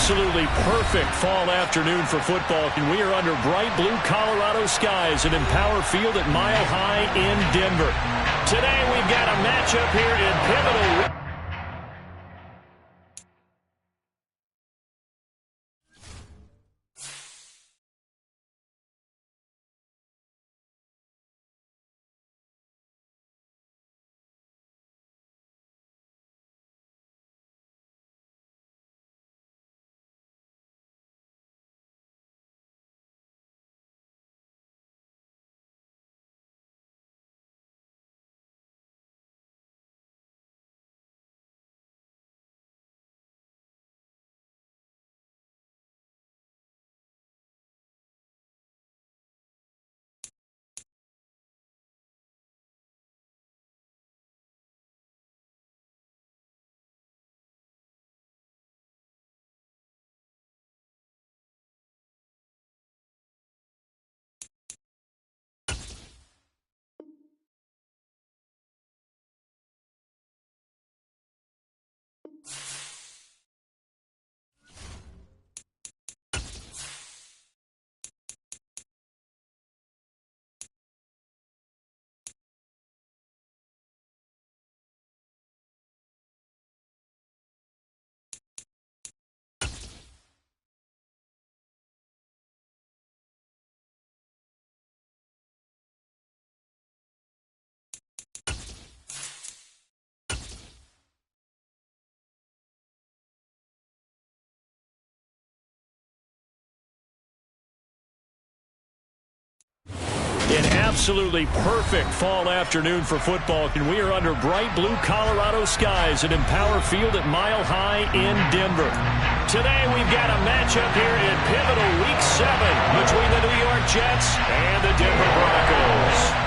absolutely perfect fall afternoon for football, and we are under bright blue Colorado skies at Empower Field at Mile High in Denver. Today we've got a matchup here in pivotal. An absolutely perfect fall afternoon for football, and we are under bright blue Colorado skies at Empower Field at Mile High in Denver. Today we've got a matchup here in pivotal Week 7 between the New York Jets and the Denver Broncos.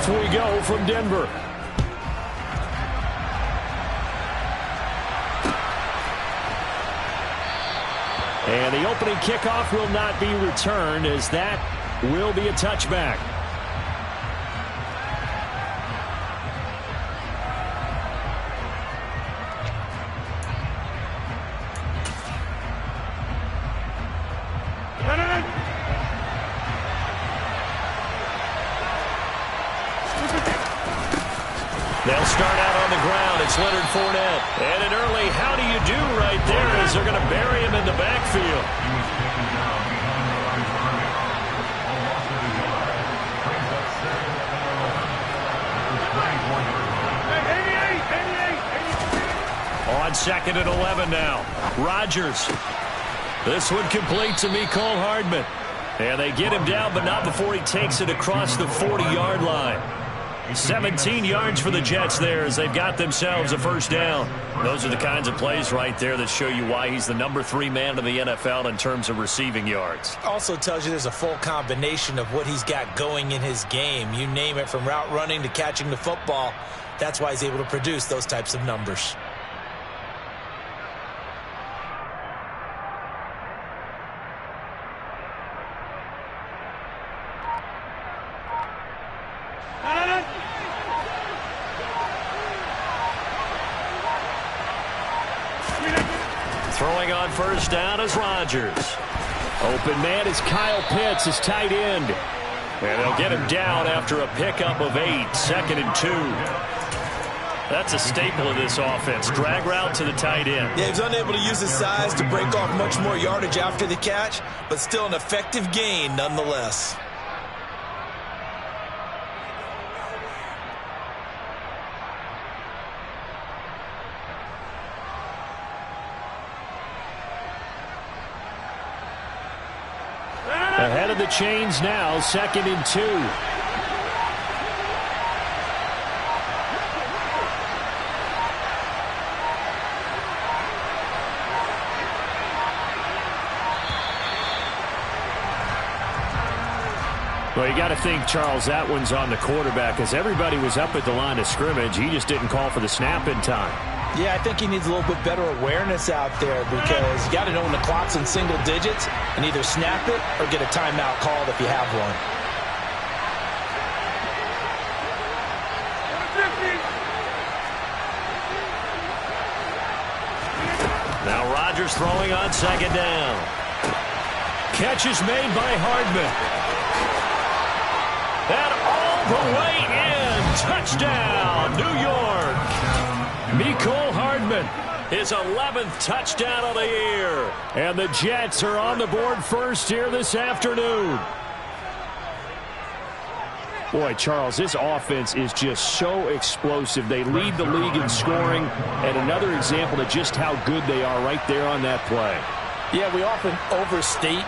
We go from Denver. And the opening kickoff will not be returned, as that will be a touchback. They'll start out on the ground. It's Leonard Fournette. And an early how do you do right there as they're going to bury him in the backfield. On 2nd and 11 now. Rodgers. This one complete to Mecole Hardman. And they get him down, but not before he takes it across the 40-yard line. 17 yards for the Jets there as they've got themselves a first down. Those are the kinds of plays right there that show you why he's the number 3 man in the NFL in terms of receiving yards. Also tells you there's a full combination of what he's got going in his game. You name it, from route running to catching the football. That's why he's able to produce those types of numbers. Throwing on first down is Rodgers. Open man is Kyle Pitts, his tight end. And they'll get him down after a pickup of 8, 2nd and 2. That's a staple of this offense. Drag route to the tight end. Yeah, he's unable to use his size to break off much more yardage after the catch, but still an effective gain nonetheless. Ahead of the chains now, 2nd and 2. Well, you got to think, Charles, that one's on the quarterback, as everybody was up at the line of scrimmage. He just didn't call for the snap in time. Yeah, I think he needs a little bit better awareness out there because you got to know when the clock's in single digits and either snap it or get a timeout called if you have one. Now Rodgers throwing on second down. Catch is made by Hardman. And all the way in. Touchdown, New York. Mecole Hardman, his 11th touchdown of the year. And the Jets are on the board first here this afternoon. Boy, Charles, this offense is just so explosive. They lead the league in scoring, and another example of just how good they are right there on that play. Yeah, we often overstate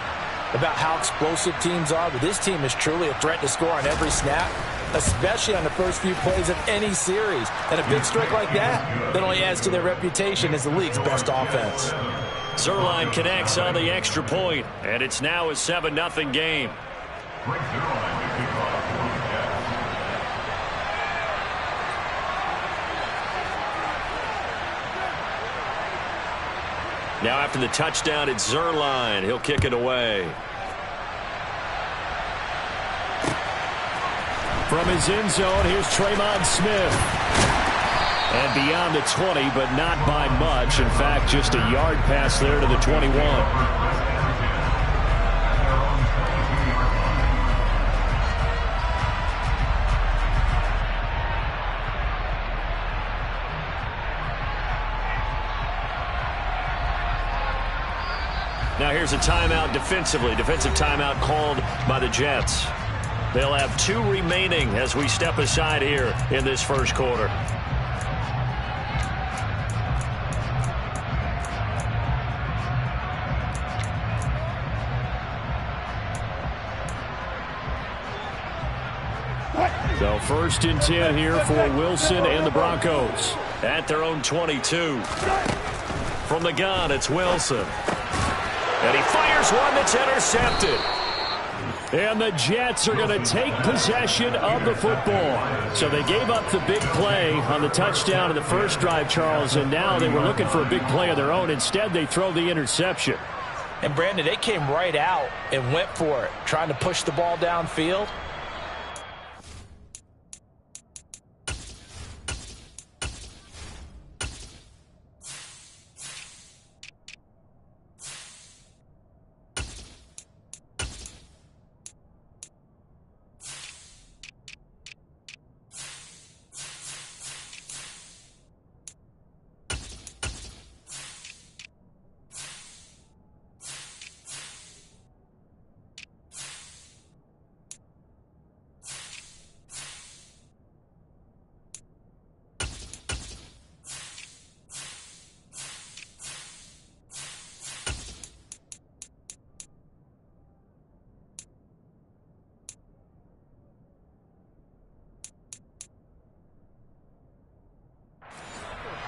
about how explosive teams are, but this team is truly a threat to score on every snap, especially on the first few plays of any series. And a big strike like that only adds to their reputation as the league's best offense. Zuerlein connects on the extra point, and it's now a 7-0 game. Now after the touchdown, it's Zuerlein. He'll kick it away. From his end zone, here's Tremon Smith. And beyond the 20, but not by much. In fact, just a yard pass there to the 21. Now here's a timeout defensively. Defensive timeout called by the Jets. They'll have 2 remaining as we step aside here in this first quarter. So 1st and 10 here for Wilson and the Broncos at their own 22. From the gun, it's Wilson. And he fires one that's intercepted. And the Jets are going to take possession of the football. So they gave up the big play on the touchdown in the first drive, Charles, and now they were looking for a big play of their own. Instead, they throw the interception. And, Brandon, they came right out and went for it, trying to push the ball downfield.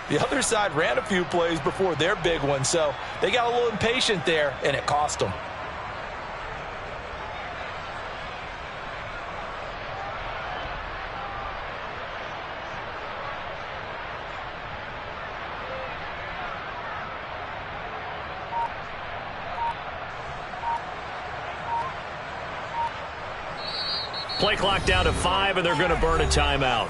The other side ran a few plays before their big one, so they got a little impatient there, and it cost them. Play clock down to 5, and they're going to burn a timeout.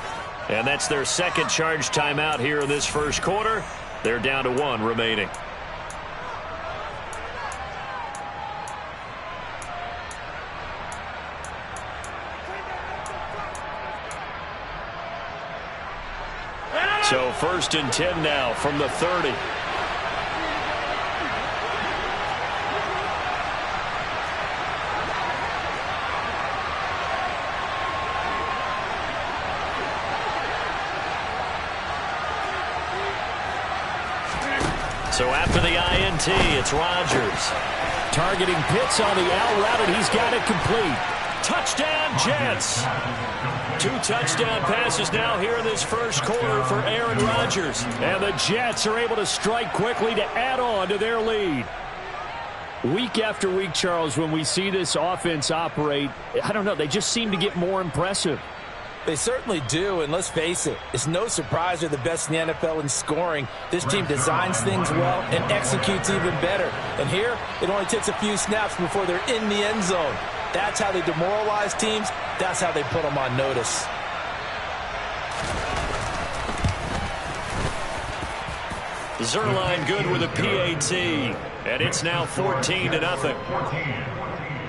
And that's their second charge timeout here in this first quarter. They're down to 1 remaining. So 1st and 10 now from the 30. So after the INT, it's Rodgers. Targeting Pitts on the out route, and he's got it complete. Touchdown, Jets. 2 touchdown passes now here in this first quarter for Aaron Rodgers. And the Jets are able to strike quickly to add on to their lead. Week after week, Charles, when we see this offense operate, I don't know, they just seem to get more impressive. They certainly do, and let's face it, it's no surprise they're the best in the NFL in scoring. This team designs things well and executes even better. And here, it only takes a few snaps before they're in the end zone. That's how they demoralize teams. That's how they put them on notice. Zerline good with a PAT, and it's now 14-0. 14,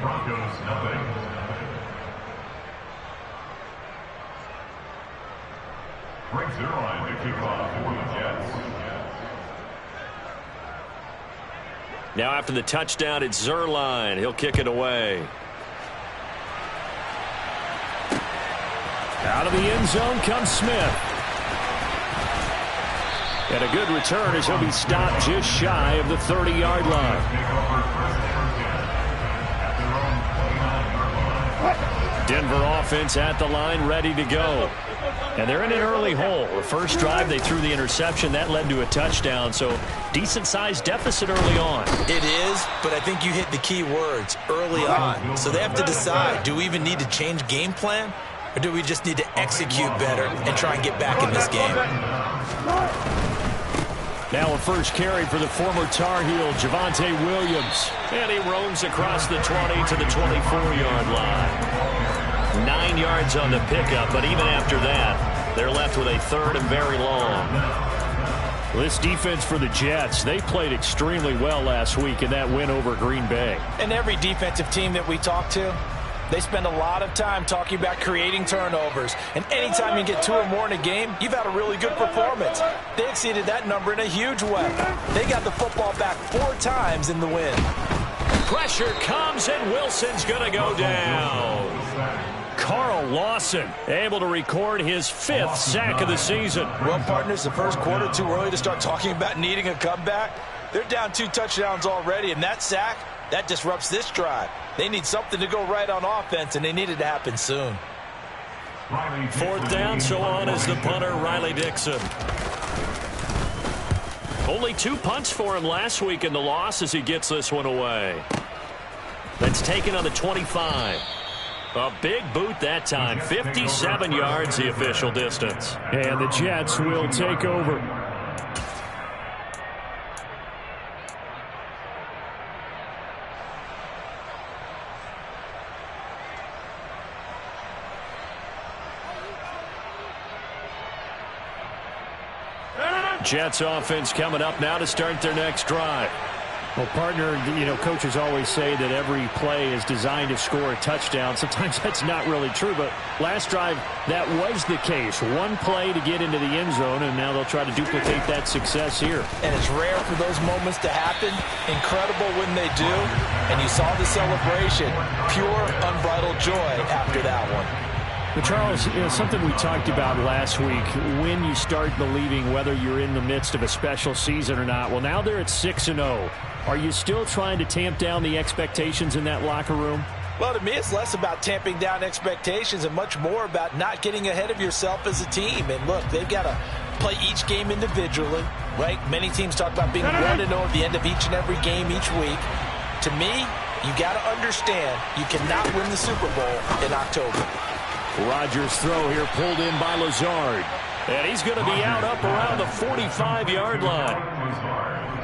Broncos nothing. Frank Zerline to kick off for the Jets. Now after the touchdown, it's Zerline. He'll kick it away. Out of the end zone comes Smith. And a good return as he'll be stopped just shy of the 30-yard line. Denver offense at the line, ready to go. And they're in an early hole. The first drive, they threw the interception. That led to a touchdown, so decent-sized deficit early on. It is, but I think you hit the key words, early on. So they have to decide, do we even need to change game plan? Or do we just need to execute better and try and get back in this game? Now a first carry for the former Tar Heel, Javonte Williams. And he roams across the 20 to the 24-yard line. 9 yards on the pickup, but even after that, they're left with a third and very long. This defense for the Jets, they played extremely well last week in that win over Green Bay. And every defensive team that we talk to, they spend a lot of time talking about creating turnovers. And anytime you get 2 or more in a game, you've had a really good performance. They exceeded that number in a huge way. They got the football back 4 times in the win. Pressure comes, and Wilson's going to go down. Carl Lawson able to record his 5th sack of the season. Well, partners, the first quarter too early to start talking about needing a comeback. They're down 2 touchdowns already, and that sack, that disrupts this drive. They need something to go right on offense, and they need it to happen soon. 4th down, so on is the punter, Riley Dixon. Only 2 punts for him last week in the loss as he gets this one away. That's taken on the 25. A big boot that time. 57 yards the official distance. And the Jets will take over. Jets offense coming up now to start their next drive. Well, partner, you know, coaches always say that every play is designed to score a touchdown. Sometimes that's not really true, but last drive, that was the case. 1 play to get into the end zone, and now they'll try to duplicate that success here. And it's rare for those moments to happen. Incredible when they do. And you saw the celebration. Pure, unbridled joy after that one. But Charles, you know, something we talked about last week, when you start believing whether you're in the midst of a special season or not. Well, now they're at 6-0. Are you still trying to tamp down the expectations in that locker room? Well, to me, it's less about tamping down expectations and much more about not getting ahead of yourself as a team. And look, they've got to play each game individually, right? Many teams talk about being 1-0 at the end of each and every game each week. To me, you got to understand you cannot win the Super Bowl in October. Rodgers' throw here pulled in by Lazard. And he's going to be out up around the 45-yard line.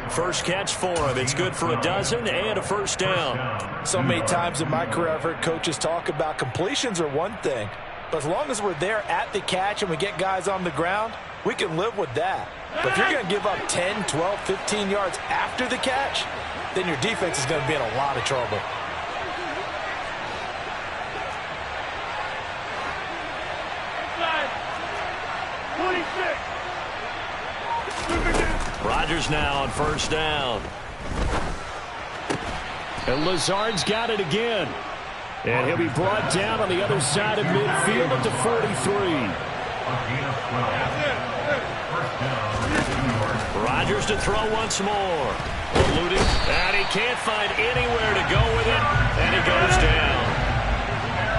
First catch for him. It's good for a dozen and a first down. So many times in my career I've heard coaches talk about completions are one thing. But as long as we're there at the catch and we get guys on the ground, we can live with that. But if you're going to give up 10, 12, 15 yards after the catch, then your defense is going to be in a lot of trouble. Rodgers now on first down. And Lazard's got it again. And he'll be brought down on the other side of midfield at the 43. Rodgers to throw once more. Eluding, and he can't find anywhere to go with it, and he goes down.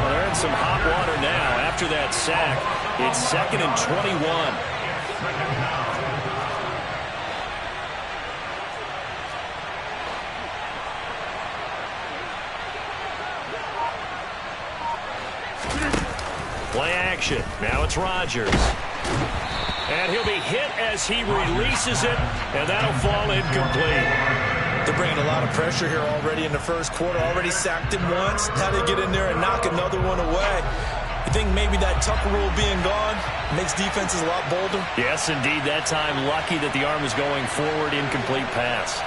Well, they're in some hot water now after that sack. It's 2nd and 21. Play action. Now it's Rodgers. And he'll be hit as he releases it, and that'll fall incomplete. They're bringing a lot of pressure here already in the first quarter. Already sacked him once. Now they get in there and knock another one away. You think maybe that Tucker rule being gone makes defenses a lot bolder? Yes, indeed. That time, lucky that the arm was going forward, incomplete pass.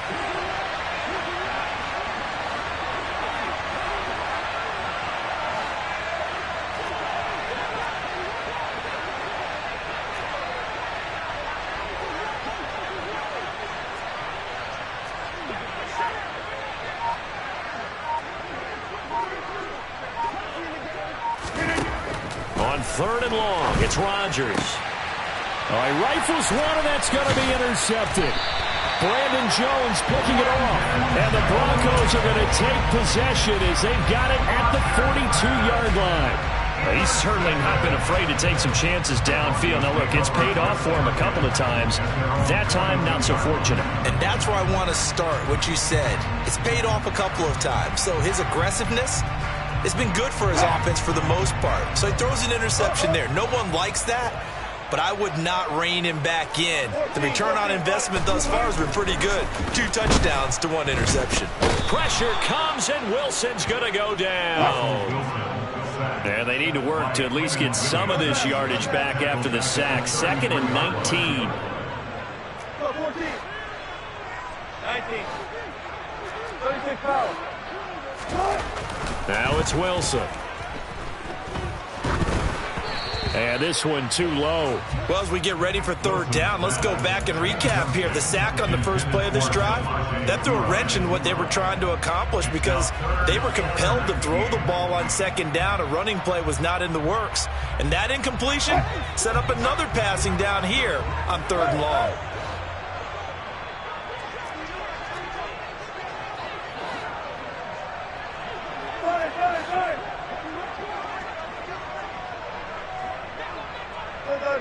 Third and long. It's Rodgers. All right, rifles one, and that's going to be intercepted. Brandon Jones picking it off. And the Broncos are going to take possession as they've got it at the 42-yard line. He's certainly not been afraid to take some chances downfield. Now, look, it's paid off for him a couple of times. That time, not so fortunate. And that's where I want to start, what you said. It's paid off a couple of times. So his aggressiveness, it's been good for his offense for the most part. So he throws an interception there. No one likes that, but I would not rein him back in. The return on investment thus far has been pretty good. 2 touchdowns to 1 interception. Pressure comes, and Wilson's going to go down. And they need to work to at least get some of this yardage back after the sack. 2nd and 19. 14. 19. 36 foul. Now it's Wilson. And this one too low. Well, as we get ready for third down, let's go back and recap here. The sack on the first play of this drive, that threw a wrench in what they were trying to accomplish because they were compelled to throw the ball on second down. A running play was not in the works. And that incompletion set up another passing down here on third and long.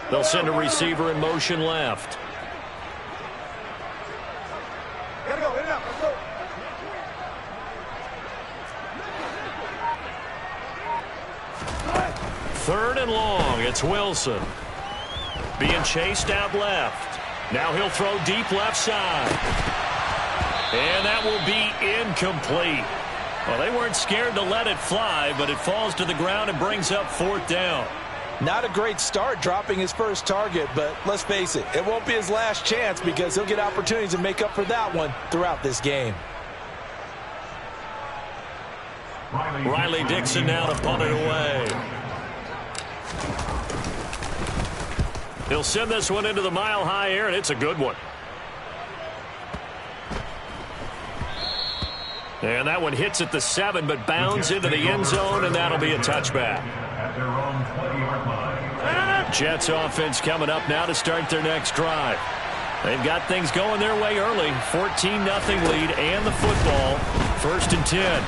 They'll send a receiver in motion left. Gotta go, in and out, let's go. Third and long. It's Wilson. Being chased out left. Now he'll throw deep left side. And that will be incomplete. Well, they weren't scared to let it fly, but it falls to the ground and brings up 4th down. Not a great start dropping his first target, but let's face it, it won't be his last chance because he'll get opportunities to make up for that one throughout this game. Riley Dixon now to punt it away. He'll send this one into the mile-high air, and it's a good one. And that one hits at the 7, but bounds into the end zone, and that'll be a touchback. At their own 20-yard line. Jets offense coming up now to start their next drive. They've got things going their way early. 14-0 lead and the football. 1st and 10.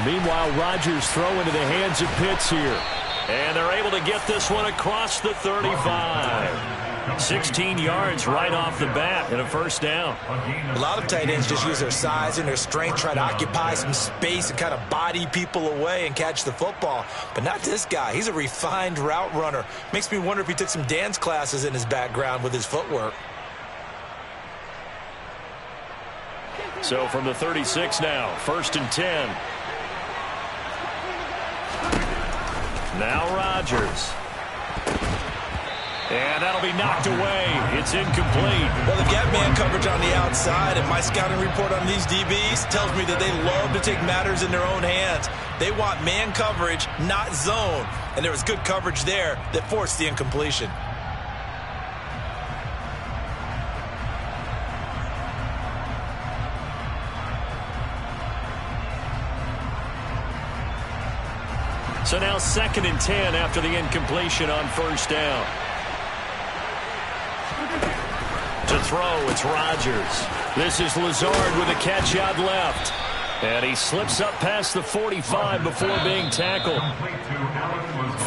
Meanwhile, Rodgers throw into the hands of Pitts here. And they're able to get this one across the 35. 16 yards right off the bat and a 1st down. A lot of tight ends just use their size and their strength, try to occupy some space and kind of body people away and catch the football. But not this guy. He's a refined route runner. Makes me wonder if he took some dance classes in his background with his footwork. So from the 36 now, 1st and 10. Now Rodgers. And that'll be knocked away. It's incomplete. Well, they've got man coverage on the outside, and my scouting report on these DBs tells me that they love to take matters in their own hands. They want man coverage, not zone. And there was good coverage there that forced the incompletion. So now 2nd and 10 after the incompletion on 1st down. To throw, it's Rodgers. This is Lazard with a catch out left. And he slips up past the 45 before being tackled.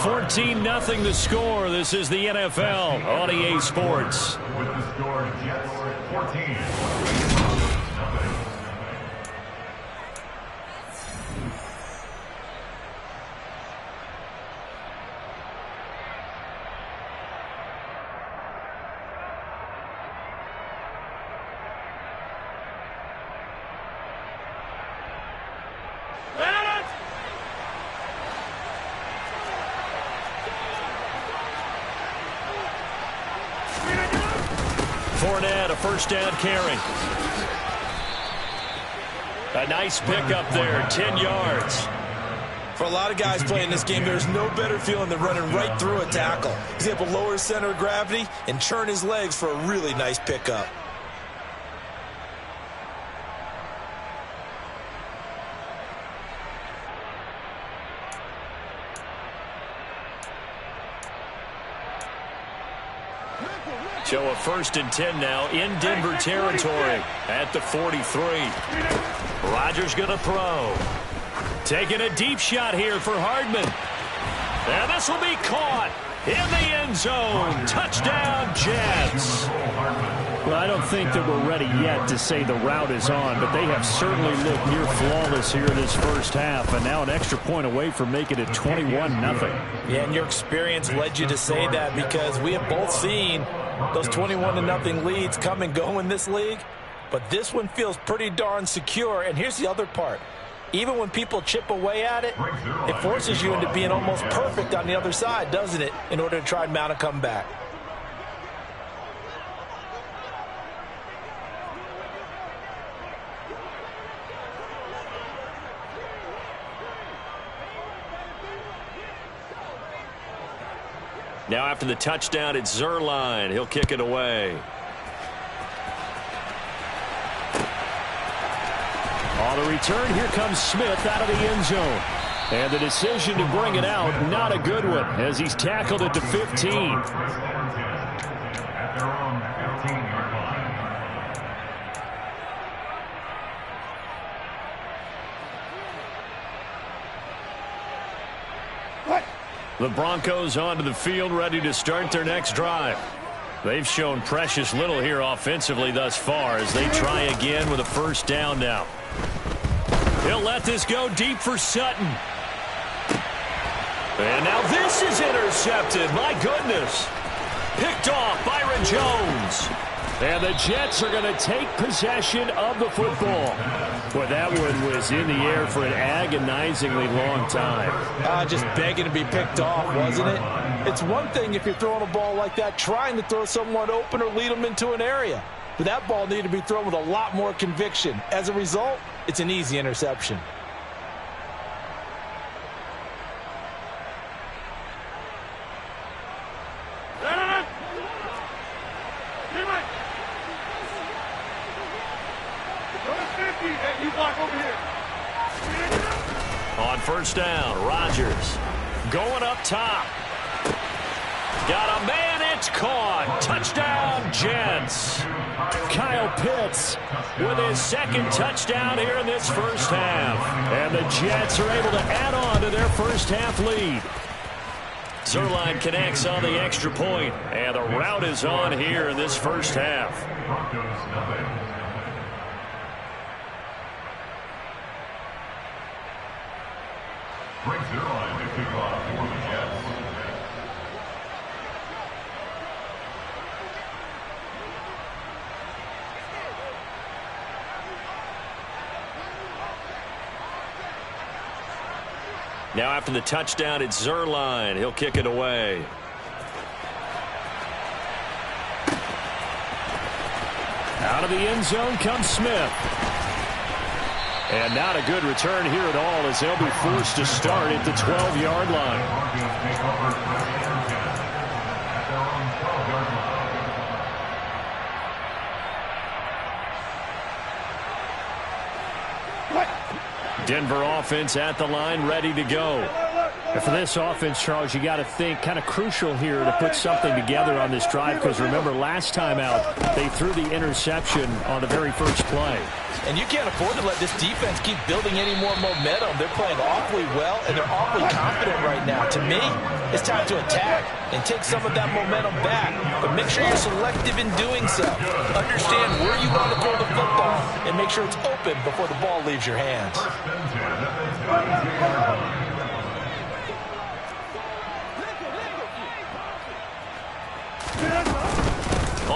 14-0 the score. This is the NFL on EA Sports. With the score, Jets 14. first down carry. A nice pickup there, 10 yards. For a lot of guys playing this game, there's no better feeling than running right through a tackle. He's able to lower his center of gravity and churn his legs for a really nice pickup. So a 1st and 10 now in Denver territory at the 43. Rodgers going to throw. Taking a deep shot here for Hardman. And this will be caught in the end zone. Touchdown, Jets. Well, I don't think that we're ready yet to say the route is on, but they have certainly looked near flawless here this first half, and now an extra point away from making it 21-0. Yeah, and your experience led you to say that because we have both seen those 21-0 leads come and go in this league, but this one feels pretty darn secure. And here's the other part. Even when people chip away at it, it forces you into being almost perfect on the other side, doesn't it, in order to try and mount a comeback. Now after the touchdown, it's Zerline. He'll kick it away. On the return, here comes Smith out of the end zone. And the decision to bring it out, not a good one, as he's tackled at the 15. At their own 15-yard line. The Broncos onto the field, ready to start their next drive. They've shown precious little here offensively thus far as they try again with a first down now. He'll let this go deep for Sutton. And now this is intercepted. My goodness. Picked off Byron Jones. And the Jets are going to take possession of the football. Boy, that one was in the air for an agonizingly long time. Just begging to be picked off, wasn't it? It's one thing if you're throwing a ball like that, trying to throw someone open or lead them into an area. But that ball needed to be thrown with a lot more conviction. As a result, it's an easy interception. On first down, Rodgers going up top. Got a man, it's caught. Touchdown, Jets. Kyle Pitts With his second touchdown here in this first half. And the Jets are able to add on to their first half lead. Zerline connects on the extra point, and the route is on here in this first half. Broncos nothing. Breaks their line to kick off for the Jets. Now after the touchdown, it's Zerline. He'll kick it away. Out of the end zone comes Smith. And not a good return here at all as they'll be forced to start at the 12-yard line. Broncos take over first and 10 at their own 12-yard line. Denver offense at the line, ready to go. And for this offense, Charles, you got to think kind of crucial here to put something together on this drive because remember last time out they threw the interception on the very first play. And you can't afford to let this defense keep building any more momentum. They're playing awfully well, and they're awfully confident right now. To me, it's time to attack and take some of that momentum back. But make sure you're selective in doing so. Understand where you want to throw the football, and make sure it's open before the ball leaves your hands. First and 10 at the 17-yard line.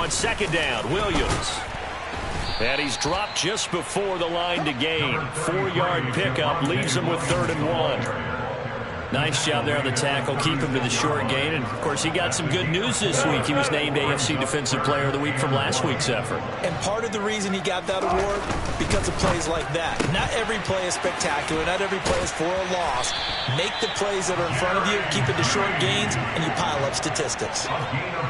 On second down, Williams. And he's dropped just before the line to gain. 4-yard pickup leaves him with 3rd and 1. Nice job there on the tackle. Keep him to the short gain. And, of course, he got some good news this week. He was named AFC Defensive Player of the Week from last week's effort. And part of the reason he got that award, because of plays like that. Not every play is spectacular. Not every play is for a loss. Make the plays that are in front of you, keep it to short gains, and you pile up statistics.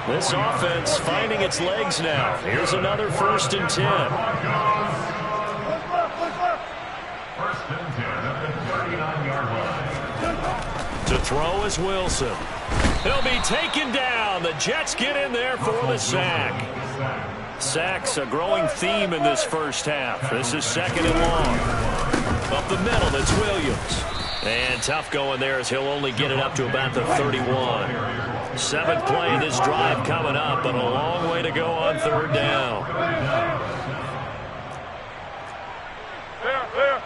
This offense finding its legs now. Here's another 1st and 10. First and 10 at the 39-yard line. To throw is Wilson. He'll be taken down. The Jets get in there for the sack. Sacks a growing theme in this first half. This is 2nd and long. Up the middle, it's Williams. And tough going there as he'll only get it up to about the 31. 7th play of this drive coming up, but a long way to go on 3rd down. There.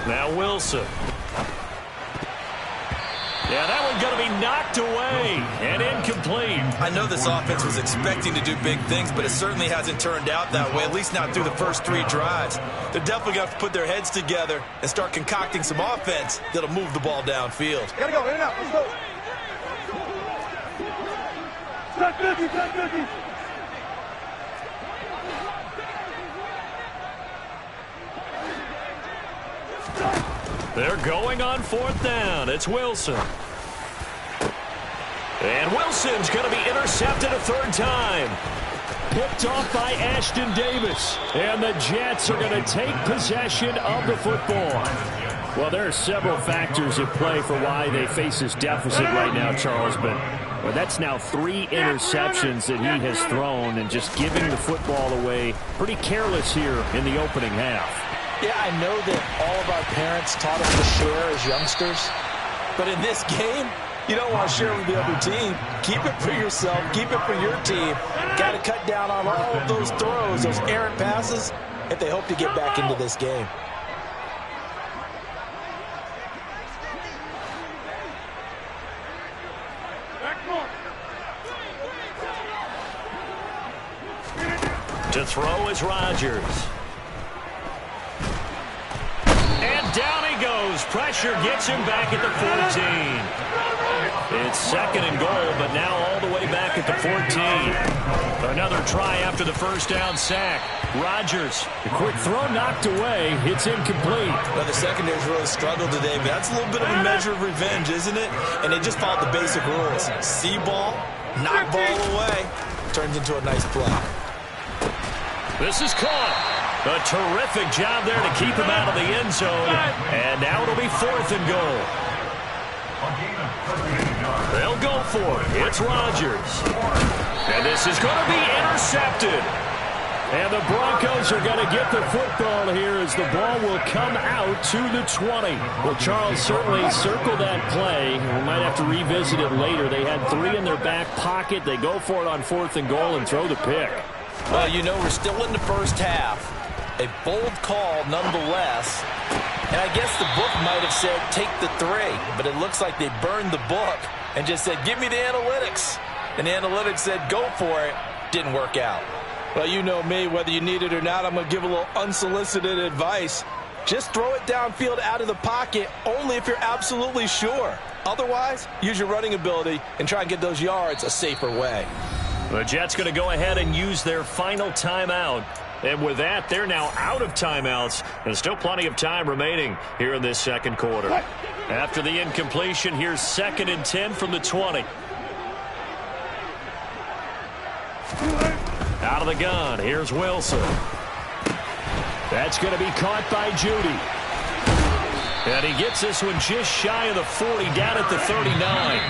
Now Wilson. Yeah, that one's going to be knocked away and incomplete. I know this offense was expecting to do big things, but it certainly hasn't turned out that way, at least not through the first 3 drives. They're definitely going to have to put their heads together and start concocting some offense that'll move the ball downfield. Gotta go, in and out, let's go. Set 50, set 50. They're going on 4th down. It's Wilson. And Wilson's going to be intercepted a 3rd time. Picked off by Ashton Davis. And the Jets are going to take possession of the football. Well, there are several factors at play for why they face this deficit right now, Charles. But that's now 3 interceptions that he has thrown and just giving the football away. Pretty careless here in the opening half. Yeah, I know that all of our parents taught us to share as youngsters. But in this game, you don't want to share with the other team. Keep it for yourself. Keep it for your team. Got to cut down on all of those throws, those errant passes, if they hope to get back into this game. To throw is Rodgers. And down he goes. Pressure gets him back at the 14. It's 2nd and goal, but now all the way back at the 14. Another try after the 1st down sack. Rodgers. The quick throw knocked away. It's incomplete. Well, the secondary's really struggled today, but that's a little bit of a measure of revenge, isn't it? And they just followed the basic rules. See ball, knock ball away. Turns into a nice play. This is caught. A terrific job there to keep him out of the end zone. And now it'll be 4th and goal. They'll go for it. It's Rodgers. And this is going to be intercepted. And the Broncos are going to get the football here as the ball will come out to the 20. Well, Charles, certainly circle that play. We might have to revisit it later. They had 3 in their back pocket. They go for it on 4th and goal and throw the pick. Well, you know, we're still in the first half. A bold call nonetheless. And I guess the book might have said take the 3, but it looks like they burned the book and just said give me the analytics. And the analytics said go for it. Didn't work out. Well, you know me, whether you need it or not, I'm going to give a little unsolicited advice. Just throw it downfield out of the pocket only if you're absolutely sure. Otherwise, use your running ability and try and get those yards a safer way. The Jets going to go ahead and use their final timeout. And with that, they're now out of timeouts. And still plenty of time remaining here in this 2nd quarter. After the incompletion, here's 2nd and 10 from the 20. Out of the gun, here's Wilson. That's going to be caught by Judy. And he gets this one just shy of the 40, down at the 39.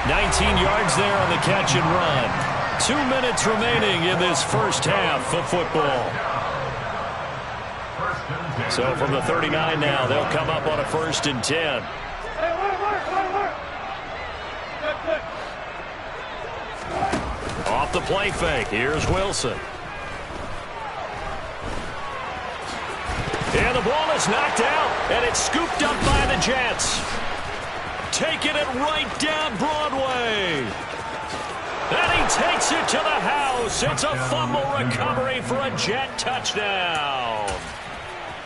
19 yards there on the catch and run. 2 minutes remaining in this first half of football. So from the 39 now, they'll come up on a 1st and 10. Off the play fake, here's Wilson. And the ball is knocked out, and it's scooped up by the Jets. Taking it right down Broadway. And he takes it to the house. It's a fumble recovery for a Jet touchdown.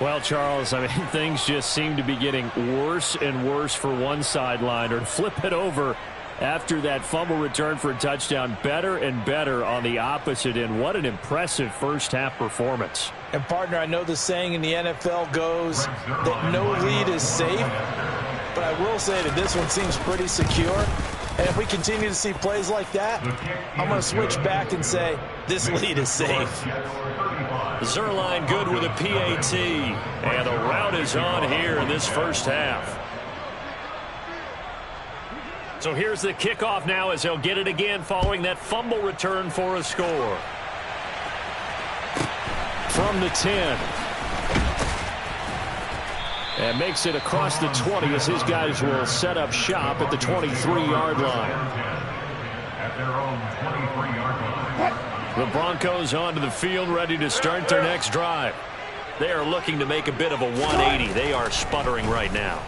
Well, Charles, I mean, things just seem to be getting worse and worse for one sideline. Or to flip it over after that fumble return for a touchdown, better and better on the opposite end. What an impressive first-half performance. And, partner, I know the saying in the NFL goes that no lead is safe, but I will say that this one seems pretty secure. And if we continue to see plays like that, I'm going to switch back and say this lead is safe. Zerline good with a PAT. And the route is on here in this first half. So here's the kickoff now as they'll get it again following that fumble return for a score. From the 10. And makes it across the 20 as his guys will set up shop at the 23-yard line. At their own 23-yard line. The Broncos onto the field, ready to start their next drive. They are looking to make a bit of a 180. They are sputtering right now.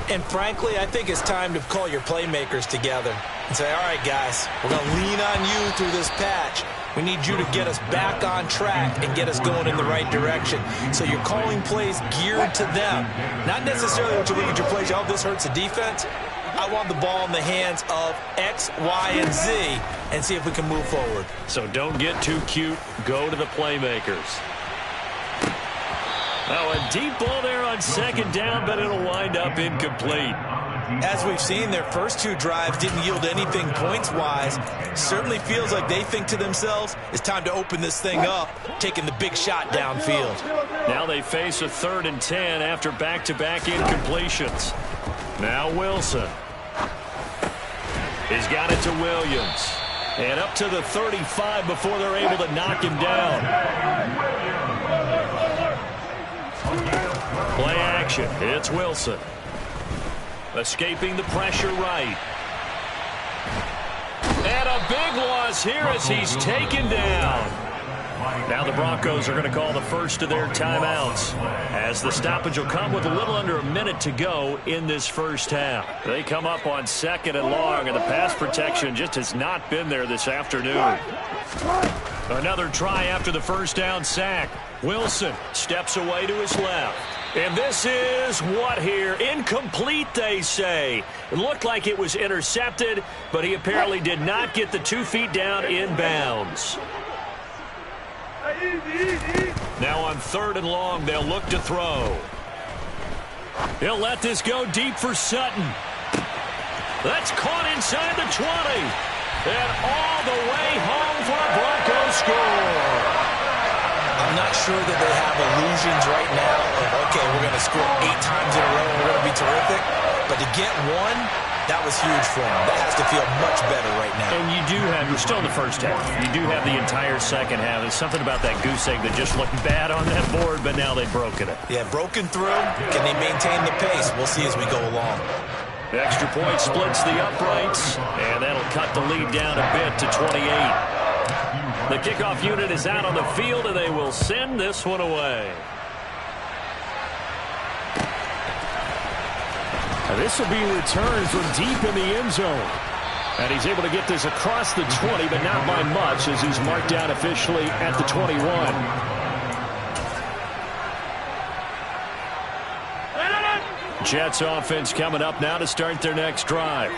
And frankly, I think it's time to call your playmakers together and say, all right, guys, we're going to lean on you through this patch. We need you to get us back on track and get us going in the right direction. So you're calling plays geared to them. Not necessarily what you look at your plays, oh, this hurts the defense. I want the ball in the hands of X, Y, and Z and see if we can move forward. So don't get too cute. Go to the playmakers. Oh, a deep ball there on second down, but it'll wind up incomplete. As we've seen, their first two drives didn't yield anything points-wise. Certainly feels like they think to themselves, it's time to open this thing up, taking the big shot downfield. Now they face a 3rd and 10 after back-to-back incompletions. Now Wilson. He's got it to Williams. And up to the 35 before they're able to knock him down. Play action. It's Wilson. Escaping the pressure right. And a big loss here as he's taken down. Now the Broncos are going to call the first of their timeouts, as the stoppage will come with a little under a minute to go in this first half. They come up on 2nd and long, and the pass protection just has not been there this afternoon. Another try after the first down sack. Wilson steps away to his left. And this is what here? Incomplete, they say. It looked like it was intercepted, but he apparently did not get the 2 feet down in bounds. Now on 3rd and long, they'll look to throw. He'll let this go deep for Sutton. That's caught inside the 20. And all the way home for a Broncos score. I'm not sure that they have illusions right now of, okay, we're going to score 8 times in a row and we're going to be terrific. But to get one, that was huge for them. That has to feel much better right now. And you do have, you're still in the first half. You do have the entire second half. There's something about that goose egg that just looked bad on that board, but now they've broken it. Yeah, broken through. Can they maintain the pace? We'll see as we go along. The extra point splits the uprights, and that'll cut the lead down a bit to 28. The kickoff unit is out on the field, and they will send this one away. This will be returned from deep in the end zone. And he's able to get this across the 20, but not by much, as he's marked down officially at the 21. Jets offense coming up now to start their next drive.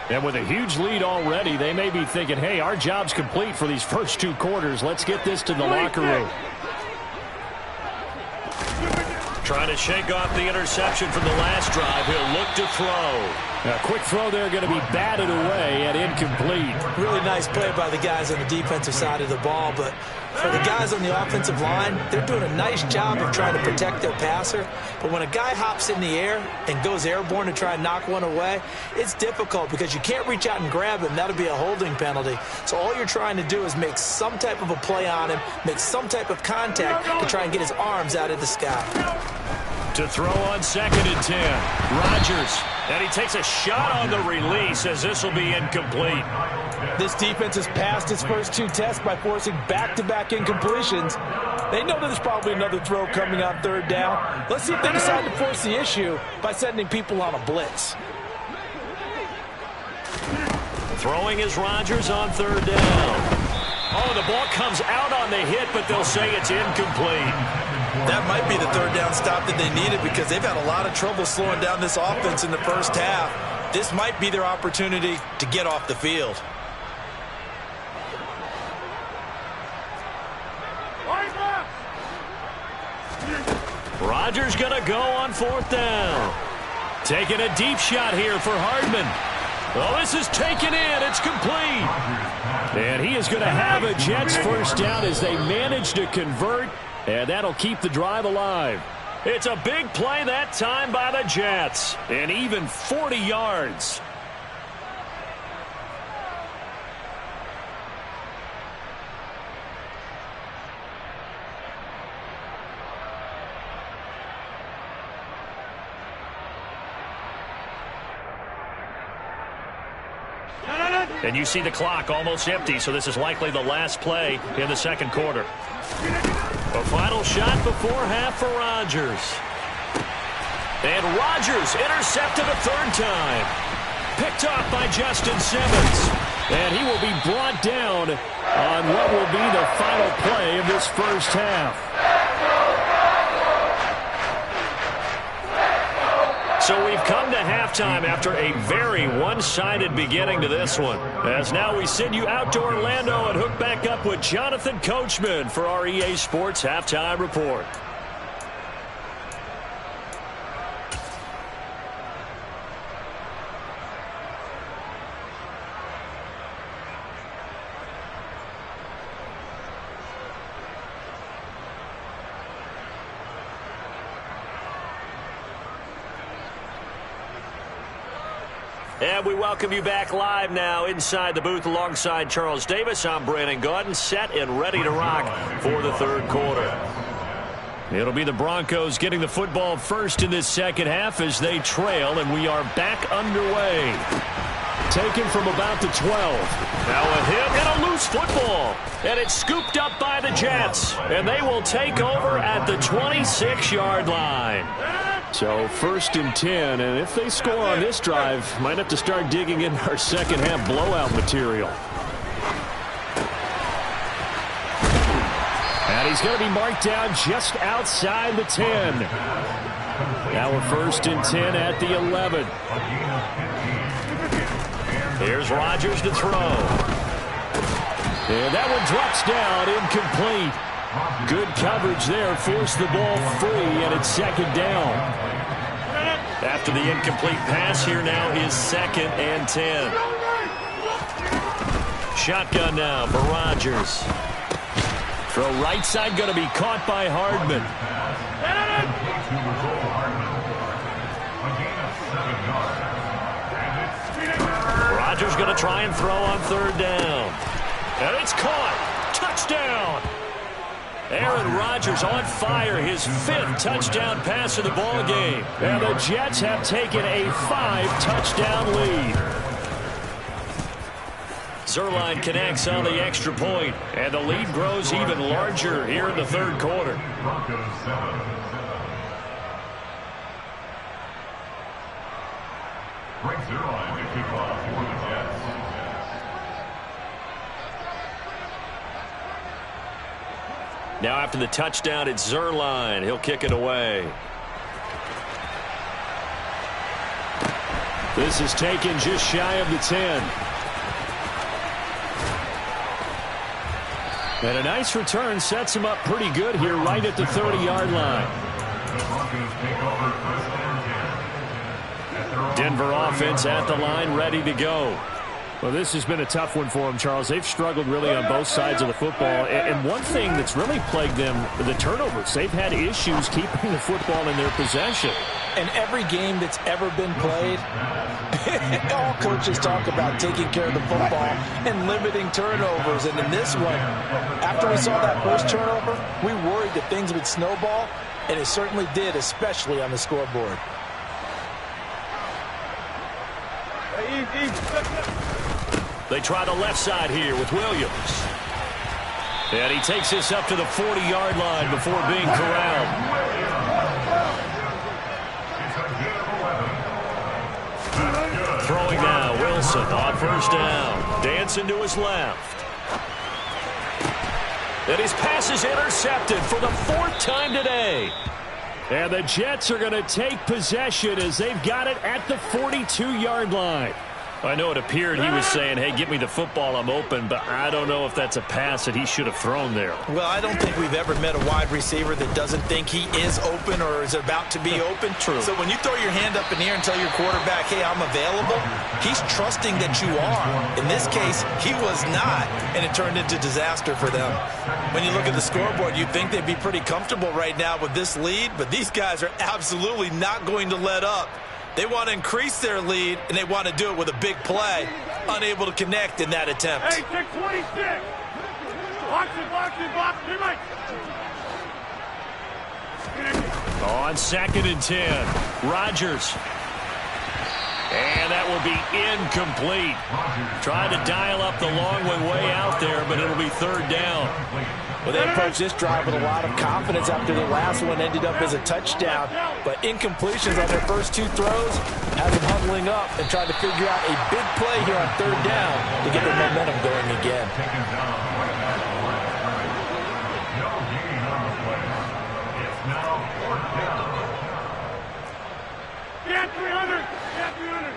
And with a huge lead already, they may be thinking, hey, our job's complete for these first 2 quarters. Let's get this to the locker room. Trying to shake off the interception from the last drive. He'll look to throw. A quick throw there, going to be batted away and incomplete. Really nice play by the guys on the defensive side of the ball, but for the guys on the offensive line, they're doing a nice job of trying to protect their passer. But when a guy hops in the air and goes airborne to try and knock one away, it's difficult because you can't reach out and grab him. That'll be a holding penalty. So all you're trying to do is make some type of a play on him, make some type of contact to try and get his arms out of the sky. To throw on 2nd and 10. Rodgers. And he takes a shot on the release as this will be incomplete. This defense has passed its first 2 tests by forcing back-to-back incompletions. They know there's probably another throw coming on 3rd down. Let's see if they decide to force the issue by sending people on a blitz. Throwing is Rodgers on 3rd down. Oh, the ball comes out on the hit, but they'll say it's incomplete. That might be the third down stop that they needed because they've had a lot of trouble slowing down this offense in the first half. This might be their opportunity to get off the field. Rodgers going to go on 4th down. Taking a deep shot here for Hardman. Oh, this is taken in. It's complete. And he is going to have a Jets first down as they manage to convert, and that'll keep the drive alive. It's a big play that time by the Jets, and even 40 yards. And you see the clock almost empty, so this is likely the last play in the second quarter. A final shot before half for Rodgers. And Rodgers intercepted a third time. Picked off by Justin Simmons. And he will be brought down on what will be the final play of this first half. So we've come to halftime after a very one-sided beginning to this one. As now we send you out to Orlando and hook back up with Jonathan Coachman for our EA Sports Halftime Report. And we welcome you back live now inside the booth alongside Charles Davis. I'm Brandon Gaudin, set and ready to rock for the third quarter. It'll be the Broncos getting the football first in this second half as they trail, and we are back underway. Taken from about the 12. Now a hit and a loose football. And it's scooped up by the Jets. And they will take over at the 26-yard line. So 1st and 10, and if they score on this drive, might have to start digging in our second half blowout material. And he's going to be marked down just outside the 10. Now we're 1st and 10 at the 11. Here's Rodgers to throw. And that one drops down, incomplete. Good coverage there, forced the ball free, and it's second down. After the incomplete pass, here now is 2nd and 10. Shotgun now for Rodgers. Throw right side, going to be caught by Hardman. Rodgers going to try and throw on 3rd down. And it's caught. Touchdown. Aaron Rodgers on fire, his 5th touchdown pass of the ball game. And the Jets have taken a 5-touchdown lead. Zerline connects on the extra point, and the lead grows even larger here in the third quarter. Frank Zerline to kick off for the Jets. Now after the touchdown, it's Zerline. He'll kick it away. This is taken just shy of the 10. And a nice return sets him up pretty good here right at the 30-yard line. Denver offense at the line, ready to go. Well, this has been a tough one for them, Charles. They've struggled really on both sides of the football. And one thing that's really plagued them, the turnovers. They've had issues keeping the football in their possession. In every game that's ever been played, all coaches talk about taking care of the football and limiting turnovers. And in this one, after we saw that first turnover, we worried that things would snowball, and it certainly did, especially on the scoreboard. They try the left side here with Williams. And he takes this up to the 40-yard line before being corralled. Throwing now, Wilson on 1st down. Dancing to his left. And his pass is intercepted for the 4th time today. And the Jets are going to take possession as they've got it at the 42-yard line. I know it appeared he was saying, hey, get me the football, I'm open, but I don't know if that's a pass that he should have thrown there. Well, I don't think we've ever met a wide receiver that doesn't think he is open or is about to be open. True. So when you throw your hand up in the air and tell your quarterback, hey, I'm available, he's trusting that you are. In this case, he was not, and it turned into disaster for them. When you look at the scoreboard, you'd think they'd be pretty comfortable right now with this lead, but these guys are absolutely not going to let up. They want to increase their lead, and they want to do it with a big play. Unable to connect in that attempt. Hey, 626. Box it, box it, right. On 2nd and 10, Rodgers. And that will be incomplete. Trying to dial up the long one way out there, but it'll be 3rd down. Well, they approached this drive with a lot of confidence after the last one ended up as a touchdown. But incompletions on their first 2 throws has them huddling up and trying to figure out a big play here on 3rd down to get their momentum going again. No gain on the play. It's now 4th down. Get 300. Get 300.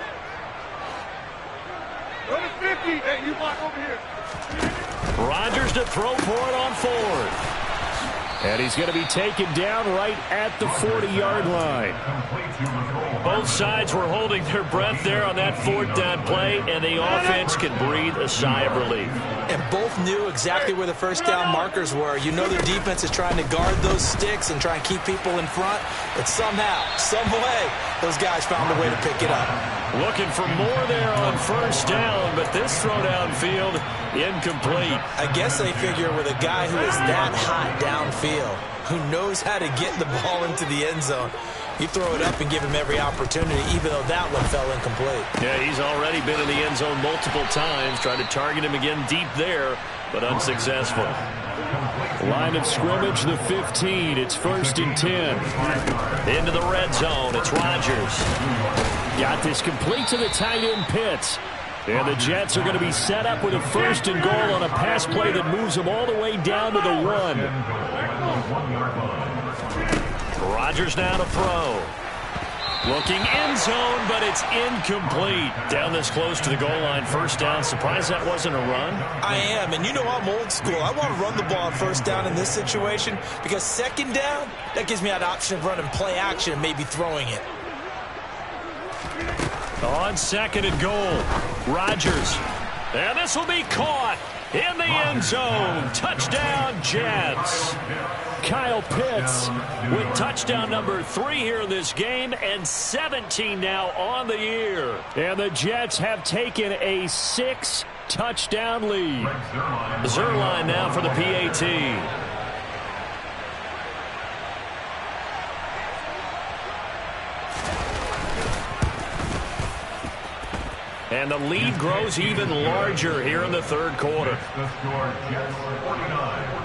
Go to 50. Hey, you block over here. Rodgers to throw for it on 4th. And he's going to be taken down right at the 40-yard line. Both sides were holding their breath there on that 4th down play, and the offense can breathe a sigh of relief. And both knew exactly where the first down markers were. You know their defense is trying to guard those sticks and try and keep people in front. But somehow, some way, those guys found a way to pick it up. Looking for more there on 1st down, but this throw downfield, incomplete. I guess they figure with a guy who is that hot downfield, who knows how to get the ball into the end zone, you throw it up and give him every opportunity, even though that one fell incomplete. Yeah, he's already been in the end zone multiple times, trying to target him again deep there, but unsuccessful. Line of scrimmage, the 15. It's 1st and 10. Into the red zone, it's Rodgers. Got this complete to the tight end Pitts. And the Jets are going to be set up with a 1st and goal on a pass play that moves them all the way down to the 1. Rodgers now to throw. Looking end zone, but it's incomplete. Down this close to the goal line, 1st down. Surprised that wasn't a run? I am, and you know I'm old school. I want to run the ball on 1st down in this situation because 2nd down, that gives me that option of running play action and maybe throwing it. On 2nd and goal, Rodgers. And this will be caught in the end zone. Touchdown, Jets. Kyle Pitts With touchdown number 3 here in this game and 17 now on the year. And the Jets have taken a 6-touchdown lead. Zerline now for the PAT. And the lead grows even larger here in the 3rd quarter. The score, Jets 49.